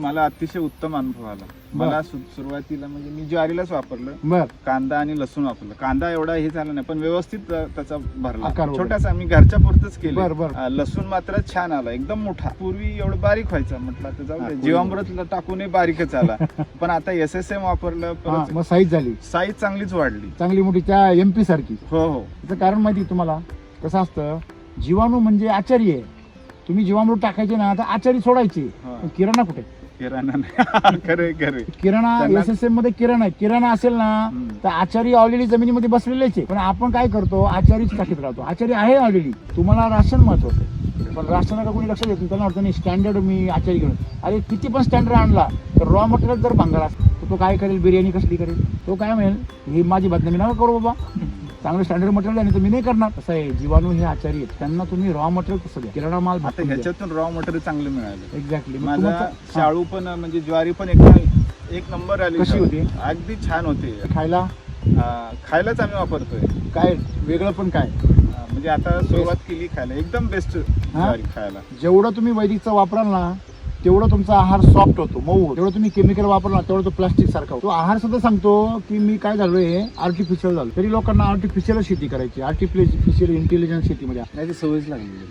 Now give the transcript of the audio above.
मला अतिशय उत्तम अनुभव आला. मला सुरुवातीला म्हणजे मी ज्वारीलाच वापरलं, बर कांदा आणि लसूण वापरलं. कांदा एवढा हे झाला नाही, पण व्यवस्थित त्याचा भरला. आकार वगैरे. छोटासा मी घरच्या पुरतच केलं. बर बर लसूण मात्र छान आला, एकदम मोठा. पूर्वी एवढं बारीक व्हायचं, म्हटलं तर जाऊ दे, पूर्वी जीवामृतला टाकूनही बारीकच आला. पण आता SSM वापरलं, हा, परत मग साईज झाली साईज चांगलीच वाढली. चांगली मोठी त्या MP सारखी. हो हो. त्याचं कारण माहिती आहे तुम्हाला कसं असतं, जीवाणू म्हणजे आचारी आहे. तुम्ही जीवामृत टाकायचे ना तर आचारी सोडायचे. हा. पण किराणा कुठे? किराणा नाही. खरे खरे. किराणा त्यांना- SSM मध्ये किराणा आहे. किराणा असेल ना हम्म. तर आचारी ऑलरेडी जमिनीमध्ये बसलेलेच आहे. पण आपण काय करतो, आचारीच टाकीत राहतो. आचारी आहे ऑलरेडी. तुम्हाला राशन महत्वाचं आहे, पण राशनाला कोणी लक्ष देत नाही. त्यांना वाटतं नाही स्टँडर्ड मी आचारी घेऊन. अरे किती पण स्टँडर्ड आणला तर रॉ मटेरियल जर भंगार असेल तर तो काय करेल, बिर्याणी कसली करेल? तो काय म्हणेल, ही माझी बदनामी नका करू बाबा, चांगलं स्टँडर्ड मटेरियल आहे, तर मी नाही करणार. असं आहे, जीवाणू हे आचारी आहेत, त्यांना तुम्ही रॉ मटेरियल कसं द्या, किराणा माल आता ह्याच्यातून रॉ मटेरियल चांगलं मिळालं. एक्झॅक्टली. माझा शाळू पण म्हणजे ज्वारी पण एक नंबर आली. कशी होती? अगदी छान होते. खायला खायलाच आम्ही वापरतोय. काय वेगळं पण काय म्हणजे आता सुरुवात केली खायला, एकदम बेस्ट ज्वारी खायला. जेवढं तुम्ही वैदिकचा वापराल ना तेवढं तुमचा आहार सॉफ्ट होतो, मऊ होतो. तेवढं तुम्ही केमिकल वापरला तेवढं तो प्लास्टिक सारखा होतो. तो आहार सुद्धा सांगतो की मी काय झालोय, आर्टिफिशियल झालो. तरी लोकांना आर्टिफिशियल शेती करायची, आर्टिफिशियल इंटेलिजन्स शेतीमध्ये नाही ती सवयच लागली.